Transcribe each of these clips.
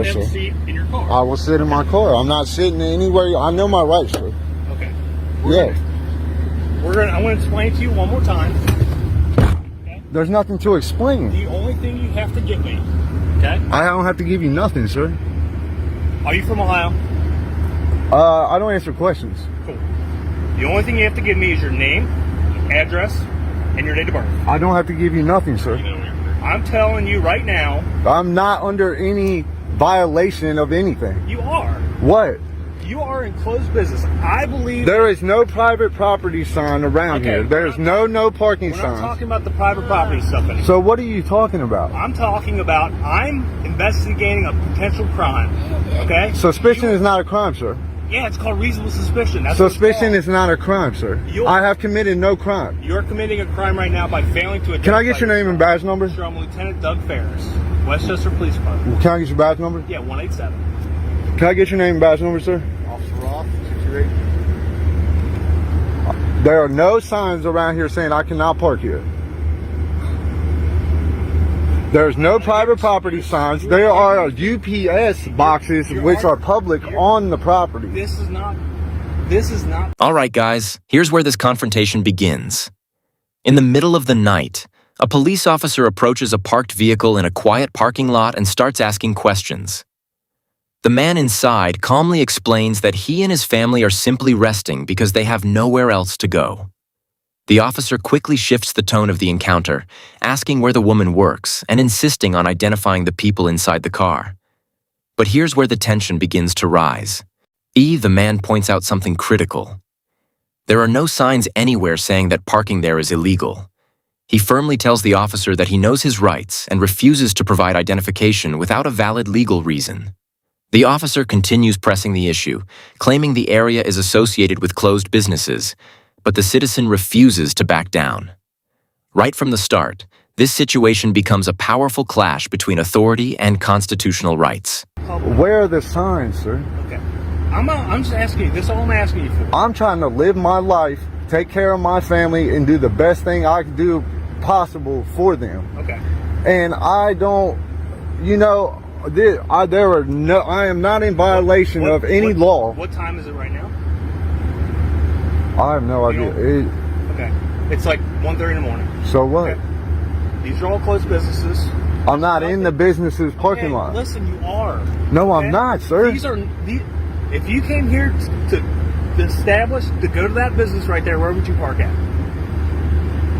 Have a seat in your car. I will sit in my car. I'm not sitting anywhere. I know my rights, sir. Okay. Yeah. I'm going to explain it to you one more time. Okay? There's nothing to explain. The only thing you have to give me, okay? I don't have to give you nothing, sir. Are you from Ohio? I don't answer questions. Cool. The only thing you have to give me is your name, address, and your date of birth. I don't have to give you nothing, sir. I'm telling you right now. I'm not under any violation of anything. You are. What? You are in closed business. I believe there is no private property sign around here. There's no parking sign. We're not talking about the private property stuff anymore. So what are you talking about? I'm talking about I'm investigating a potential crime. Okay? Suspicion is not a crime, sir. Yeah, it's called reasonable suspicion. That's suspicion is not a crime, sir. I have committed no crime. You're committing a crime right now by failing to identify. Can I get your name and badge number? Sure, I'm Lieutenant Doug Ferris, Westchester Police Department. Can I get your badge number? Yeah, 187. Can I get your name and badge number, sir? Officer Roth, 628. There are no signs around here saying I cannot park here. There's no private property signs. There are UPS boxes which are public on the property. This is not. All right, guys, here's where this confrontation begins. In the middle of the night, a police officer approaches a parked vehicle in a quiet parking lot and starts asking questions. The man inside calmly explains that he and his family are simply resting because they have nowhere else to go. The officer quickly shifts the tone of the encounter, asking where the woman works and insisting on identifying the people inside the car. But here's where the tension begins to rise. The man points out something critical. There are no signs anywhere saying that parking there is illegal. He firmly tells the officer that he knows his rights and refuses to provide identification without a valid legal reason. The officer continues pressing the issue, claiming the area is associated with closed businesses, but the citizen refuses to back down. Right from the start, this situation becomes a powerful clash between authority and constitutional rights. Where are the signs, sir? Okay. I'm just asking you. This is all I'm asking you for. I'm trying to live my life, take care of my family, and do the best thing I can do possible for them. Okay. And I don't, I am not in violation of any law. What time is it right now? I have no idea. Okay. It's like 1:30 in the morning. So what? Okay. These are all closed businesses. I'm not in the business's parking lot. Listen, you are. No, I'm not, sir. If you came here to go to that business right there, where would you park at?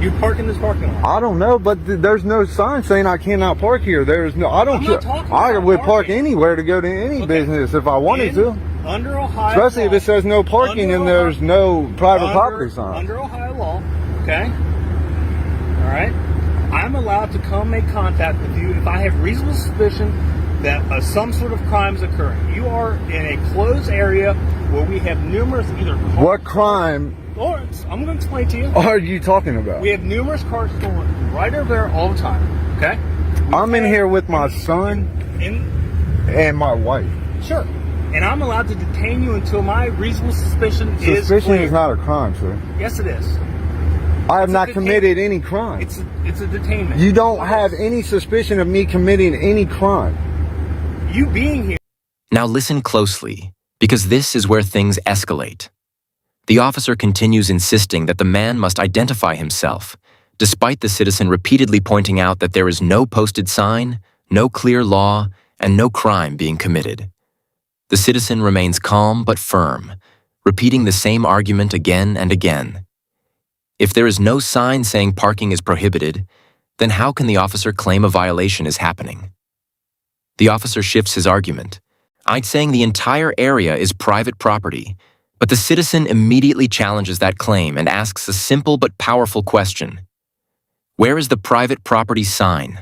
You'd park in this parking lot. I don't know, but there's no sign saying I cannot park here. There's no. I don't care. I would park anywhere to go to any business if I wanted to. Under Ohio especially law, if it says no parking and there's no private property sign. Under Ohio law, okay? All right? I'm allowed to come make contact with you if I have reasonable suspicion that some sort of crime is occurring. You are in a closed area where we have numerous either cars. What crime? Lawrence, I'm going to explain to you. Are you talking about? We have numerous cars stolen right over there all the time, okay? I'm in here with my son and my wife. Sure. And I'm allowed to detain you until my reasonable suspicion is clear. Suspicion is not a crime, sir. Yes, it is. I have not committed any crime. It's a detainment. You don't have any suspicion of me committing any crime. You being here. Now listen closely, because this is where things escalate. The officer continues insisting that the man must identify himself, despite the citizen repeatedly pointing out that there is no posted sign, no clear law, and no crime being committed. The citizen remains calm but firm, repeating the same argument again and again. If there is no sign saying parking is prohibited, then how can the officer claim a violation is happening? The officer shifts his argument, saying the entire area is private property, but the citizen immediately challenges that claim and asks a simple but powerful question. Where is the private property sign?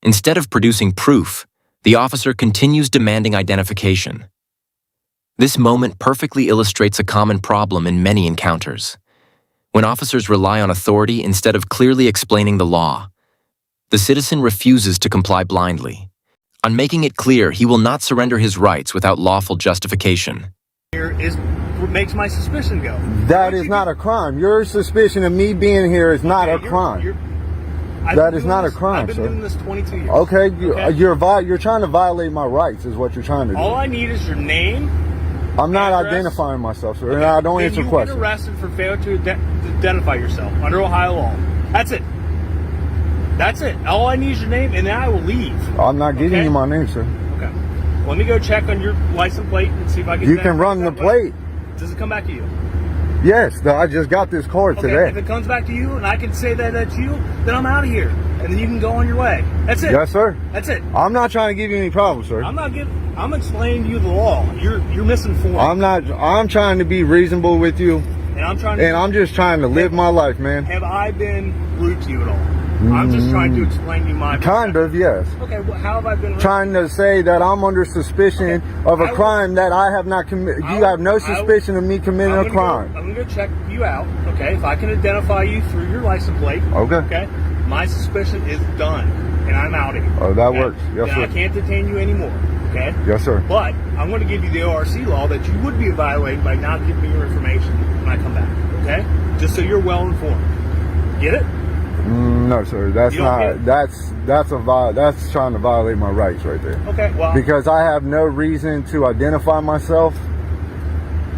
Instead of producing proof, the officer continues demanding identification. This moment perfectly illustrates a common problem in many encounters. When officers rely on authority instead of clearly explaining the law, the citizen refuses to comply blindly. On making it clear he will not surrender his rights without lawful justification. Here is what makes my suspicion go. That is not a crime. Your suspicion of me being here is not a crime. That is not a crime, I've been sir. doing this 22 years. Okay, Okay? you're trying to violate my rights, is what you're trying to do. All I need is your name. I'm not address. identifying myself, sir, and I don't Then answer you questions. get arrested for failure to identify yourself under Ohio law. That's it. That's it. All I need is your name, and then I will leave. I'm not giving you my name, sir. Okay. Let me go check on your license plate and see if I can. You can run the plate. Does it come back to you? Yes, I just got this card Okay. today. If it comes back to you, and I can say that that's you, then I'm out of here, and then you can go on your way. That's it. Yes, sir. That's it. I'm not trying to give you any problems, sir. I'm explaining to you the law. You're misinformed. I'm trying to be reasonable with you, and I'm just trying to live my life, man. Have I been rude to you at all? I'm just trying to explain to you my kind of, yes. Okay, well, how have I been rude? Trying to say that I'm under suspicion of a crime that I have not committed. You have no suspicion of me committing a crime. I'm going to check you out, okay? If I can identify you through your license plate, okay? My suspicion is done, and I'm out of here. Oh, that works. Yes, and sir. I can't detain you anymore, okay? Yes, sir. But I'm going to give you the ORC law that you would be violating by not giving me your information when I come back, okay? Just so you're well informed. Get it? No, sir. That's not. That's trying to violate my rights right there. Okay. Well, because I have no reason to identify myself.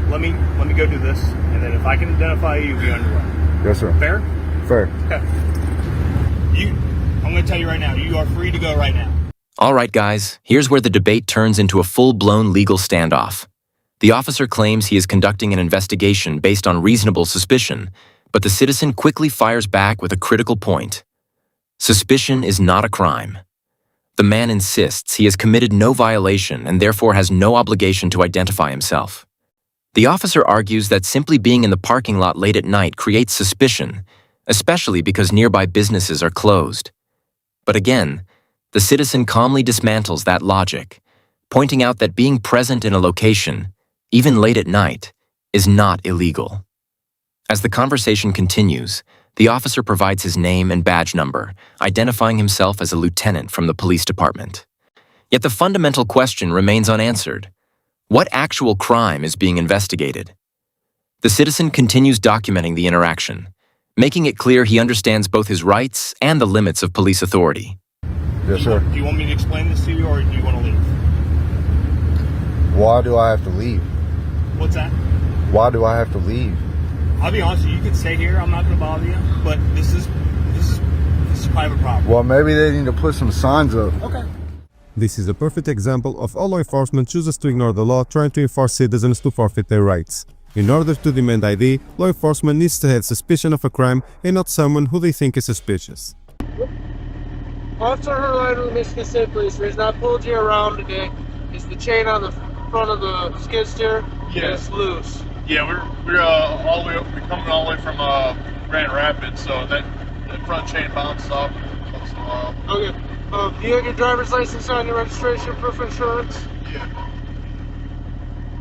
Let me go do this, and then if I can identify you, you'll be on your way. Yes, sir. Fair? Fair. Okay. I'm going to tell you right now, you are free to go right now. All right, guys, here's where the debate turns into a full-blown legal standoff. The officer claims he is conducting an investigation based on reasonable suspicion, but the citizen quickly fires back with a critical point. Suspicion is not a crime. The man insists he has committed no violation and therefore has no obligation to identify himself. The officer argues that simply being in the parking lot late at night creates suspicion, especially because nearby businesses are closed. But again, the citizen calmly dismantles that logic, pointing out that being present in a location, even late at night, is not illegal. As the conversation continues, the officer provides his name and badge number, identifying himself as a lieutenant from the police department. Yet the fundamental question remains unanswered. What actual crime is being investigated? The citizen continues documenting the interaction, making it clear he understands both his rights and the limits of police authority. Yes, sir. Do you want me to explain this to you, or do you want to leave? Why do I have to leave? What's that? Why do I have to leave? I'll be honest with you, you can stay here, I'm not going to bother you, but this is private property. Well, maybe they need to put some signs up. Okay. This is a perfect example of how law enforcement chooses to ignore the law, trying to enforce citizens to forfeit their rights. In order to demand ID, law enforcement needs to have suspicion of a crime and not someone who they think is suspicious. Officer Herline with Michigan State Police. The reason I pulled you around today is the chain on the front of the skid steer is loose. Yeah, we're all the way up, we're coming all the way from Grand Rapids, so that front chain bounced off once in a while. Okay. Do you have your driver's license on your registration, proof of insurance? Yeah.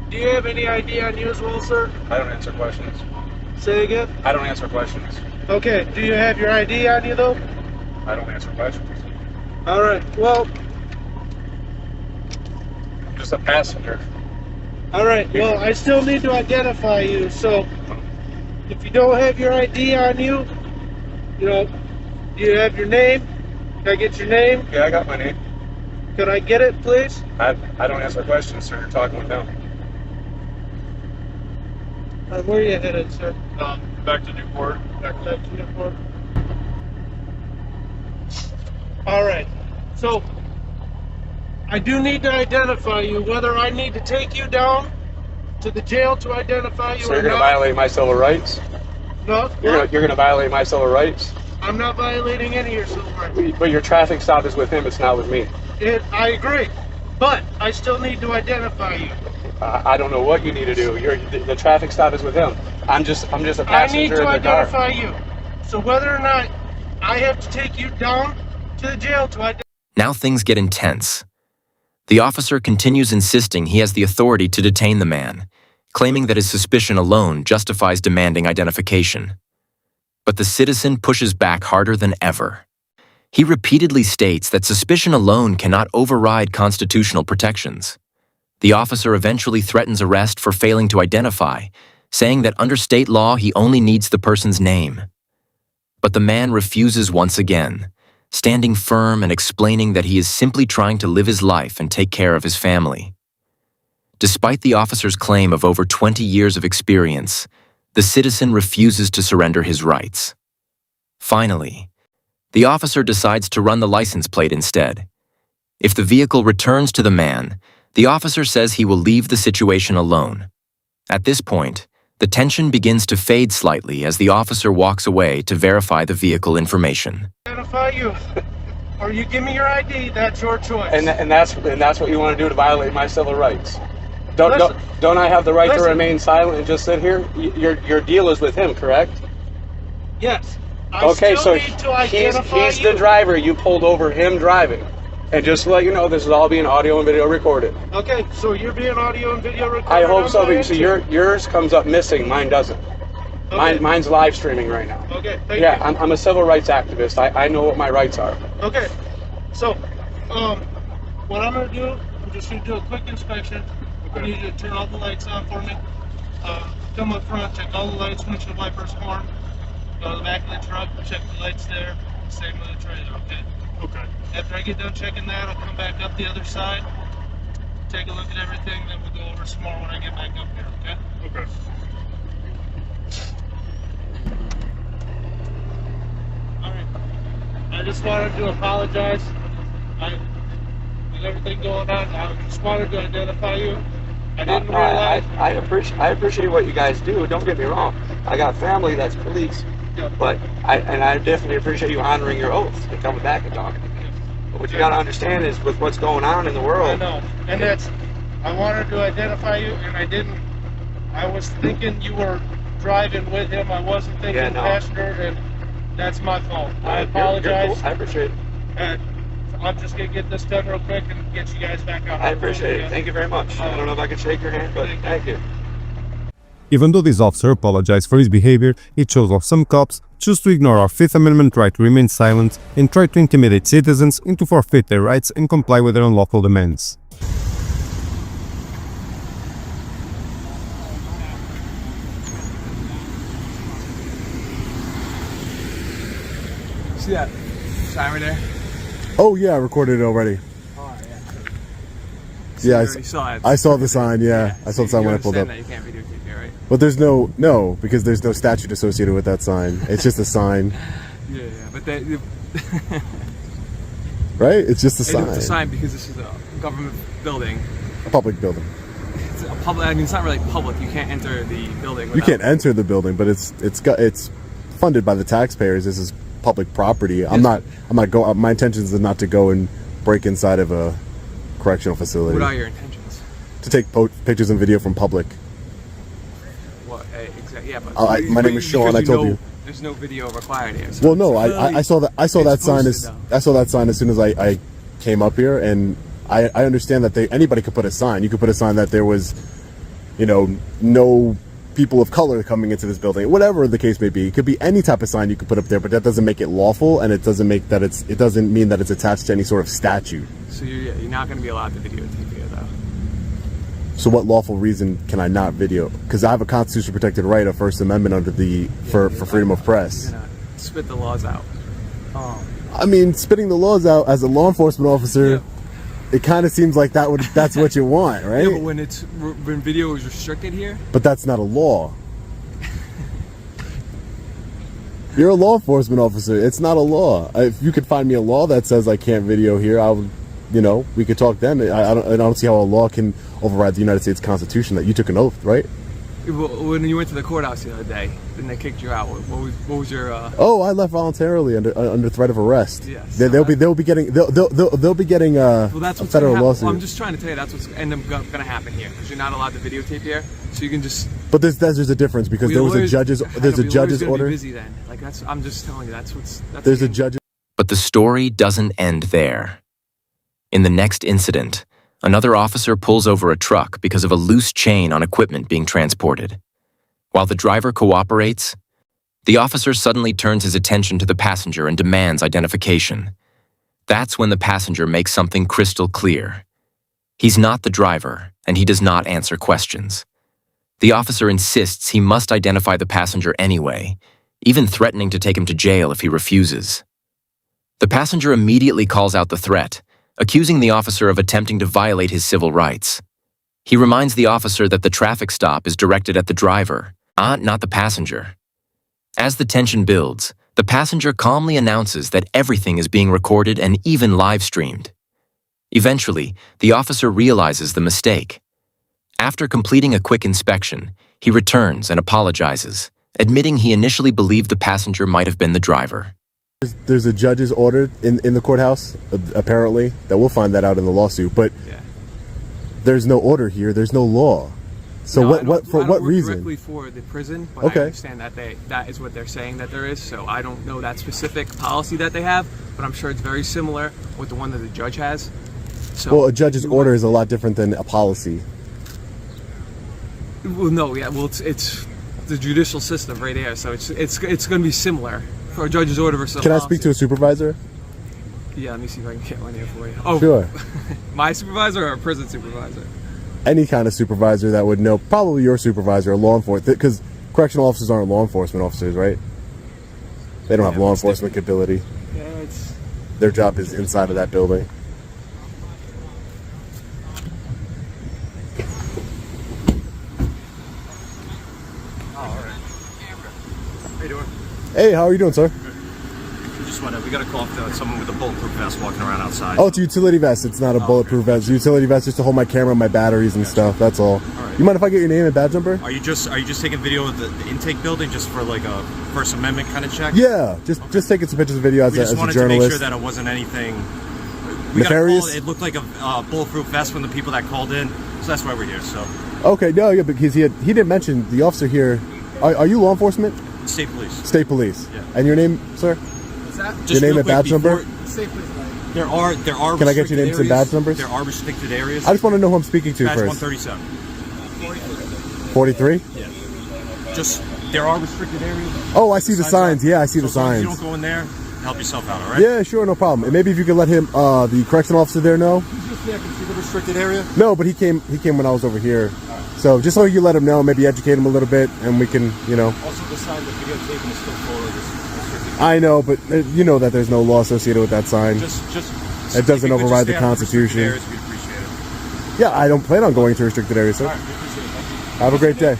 Do you have any ID on you as well, sir? I don't answer questions. Say again? I don't answer questions. Okay. Do you have your ID on you though? I don't answer questions. All right. Well. I'm just a passenger. All right. Well, I still need to identify you. So, if you don't have your ID on you, do you have your name? Can I get your name? Yeah, I got my name. Can I get it, please? I don't answer questions, sir. You're talking with them. Where are you headed, sir? Back to Newport. Back to Newport. All right. So, I do need to identify you. Whether I need to take you down to the jail to identify you So or you're going to not. violate my civil rights? No. You're going to violate my civil rights? I'm not violating any of your civil rights. But your traffic stop is with him. It's not with me. I agree. But I still need to identify you. I don't know what you need to do. The traffic stop is with him. I'm just a passenger I need to in the identify car. you. So whether or not I have to take you down to the jail to identify. Now things get intense. The officer continues insisting he has the authority to detain the man, claiming that his suspicion alone justifies demanding identification. But the citizen pushes back harder than ever. He repeatedly states that suspicion alone cannot override constitutional protections. The officer eventually threatens arrest for failing to identify, saying that under state law he only needs the person's name. But the man refuses once again, standing firm and explaining that he is simply trying to live his life and take care of his family. Despite the officer's claim of over 20 years of experience, the citizen refuses to surrender his rights. Finally, the officer decides to run the license plate instead. If the vehicle returns to the man, the officer says he will leave the situation alone. At this point, the tension begins to fade slightly as the officer walks away to verify the vehicle information. Identify you, or you give me your ID. That's your choice. And that's what you want to do to violate my civil rights. Don't I have the right to remain silent and just sit here? Your deal is with him, correct? Yes. Okay, so he's the driver. You pulled over him driving. And just to let you know, this is all being audio and video recorded. Okay, so you're being audio and video recorded. I hope so, because yours comes up missing, mine doesn't. Okay. Mine's live streaming right now. Okay, thank you. Yeah, I'm a civil rights activist. I know what my rights are. Okay, so what I'm going to do, I'm just going to do a quick inspection. I need you to turn all the lights on for me. Come up front, check all the lights, windshield wipers, horn. Go to the back of the truck, check the lights there. Same with the trailer, okay? Okay. After I get done checking that, I'll come back up the other side, take a look at everything, then we'll go over some more when I get back up here, okay? Okay. Alright. I just wanted to apologize. With everything going on, I just wanted to identify you. I didn't realize. I appreciate what you guys do. Don't get me wrong. I got family that's police. Yeah. But I definitely appreciate you honoring your oath and coming back and talking to me. But what you got to understand is with what's going on in the world. I know, and I wanted to identify you, and I didn't. I was thinking you were driving with him. I wasn't thinking passenger, and that's my fault. I apologize. You're cool. I appreciate it. And I'm just gonna get this done real quick and get you guys back out. I appreciate it. Thank you very much. I don't know if I can shake your hand, but thank you. Even though this officer apologized for his behavior, it shows how some cops choose to ignore our Fifth Amendment right to remain silent and try to intimidate citizens into forfeit their rights and comply with their unlawful demands. See that sign right there? Oh yeah, I recorded it already. Oh yeah. Yeah, I saw the sign. Yeah, I saw the sign when I pulled up. That you can't videotape it, right? But there's no, because there's no statute associated with that sign. It's just a sign. Yeah, but Right? It's just a sign. It's a sign because this is a government building. A public building. It's a public. I mean, it's not really public. You can't enter the building. You can't enter the building, but it's funded by the taxpayers. This is public property. Yes. My intentions are not to go and break inside of a correctional facility. What are your intentions? To take pictures and video from public. What? Exactly. Yeah, but my name is Sean. I told you. There's no video required here. So well, no, I saw that. I saw that sign as soon as I came up here, and I understand that anybody could put a sign. You could put a sign that there was, no people of color coming into this building, whatever the case may be. It could be any type of sign you could put up there, but that doesn't make it lawful, and it doesn't mean that it's attached to any sort of statute. So you're not going to be allowed to videotape here, though. So what lawful reason can I not video? Because I have a constitutionally protected right of First Amendment under for freedom of press. You're gonna spit the laws out. I mean, spitting the laws out as a law enforcement officer. Yeah. It kind of seems like that's what you want, right? Yeah, but when video is restricted here. But that's not a law. You're a law enforcement officer. It's not a law. If you could find me a law that says I can't video here, we could talk then. I don't see how a law can override the United States Constitution. That you took an oath, right? When you went to the courthouse the other day, then they kicked you out. What was your? Oh, I left voluntarily under threat of arrest. Yes. They'll be getting that's a federal lawsuit. Well, I'm just trying to tell you that's what's going to happen here because you're not allowed to videotape here, so you can just. But there's a difference because there was a judge's order. Be busy then. I'm just telling you that's there's a judge's. But the story doesn't end there. In the next incident, another officer pulls over a truck because of a loose chain on equipment being transported. While the driver cooperates, the officer suddenly turns his attention to the passenger and demands identification. That's when the passenger makes something crystal clear. He's not the driver, and he does not answer questions. The officer insists he must identify the passenger anyway, even threatening to take him to jail if he refuses. The passenger immediately calls out the threat, accusing the officer of attempting to violate his civil rights. He reminds the officer that the traffic stop is directed at the driver, not the passenger. As the tension builds, the passenger calmly announces that everything is being recorded and even live-streamed. Eventually, the officer realizes the mistake. After completing a quick inspection, he returns and apologizes, admitting he initially believed the passenger might have been the driver. There's a judge's order in the courthouse, apparently, that we'll find that out in the lawsuit, but there's no order here, there's no law. So No, for what reason? Directly for the prison, but Okay. I understand that that is what they're saying that there is. So I don't know that specific policy that they have, but I'm sure it's very similar with the one that the judge has. So Well, a judge's order is a lot different than a policy. Well, no, yeah, well, it's the judicial system right there, so it's going to be similar for a judge's order versus. Can I speak to a supervisor? Yeah, let me see if I can get one here for you. Oh, Sure. My supervisor or a prison supervisor? Any kind of supervisor that would know, probably your supervisor or law enforcement, because correctional officers aren't law enforcement officers, right? They don't have law enforcement ability. Yeah, it's. Their job is inside of that building. How you doing? Hey, how are you doing, sir? We got a call for someone with a bulletproof vest walking around outside. Oh, it's a utility vest. It's not a bulletproof vest. Utility vest just to hold my camera and my batteries and stuff. That's all. right. You mind if I get your name and badge number? Are you just taking video of the intake building just for like a First Amendment kind of check? Yeah, just taking some pictures of video as We just a wanted to make journalist. sure that it wasn't anything. We got a Nefarious? call, it looked like a bulletproof vest from the people that called in, so that's why we're here. So, Okay, no, yeah, because he didn't mention the officer here. Are you law enforcement? state police. State police. Yeah. And your name, sir? What's that? Just name real and quick, badge number? Safe place, like. There are. Can I get your names and badge numbers? There are restricted areas. I just want to know who I'm speaking to Badge first. 137. 43? Yeah. Just there are restricted areas. Oh, I see the signs. out. Yeah, I see So the as long as signs. you don't go in there. Help yourself out, all right? Yeah, sure, no problem. And maybe if you could let him, the correction officer there know. He's just there. Can you see the restricted area? No, but he came when I was over here. So just so you let him know, maybe educate him a little bit, and we can, Also, the sign with videotaping is still full of restricted. I know, but you know that there's no law associated with that sign. Just It doesn't if you could override just the stay out of Constitution. restricted areas, we'd appreciate it. Yeah, I don't plan on going to restricted areas, sir. All right, we appreciate it. Thank you. Have a great day.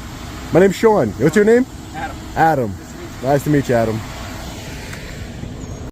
My name's Sean. What's your name? Adam. Adam. Nice to meet you, Adam.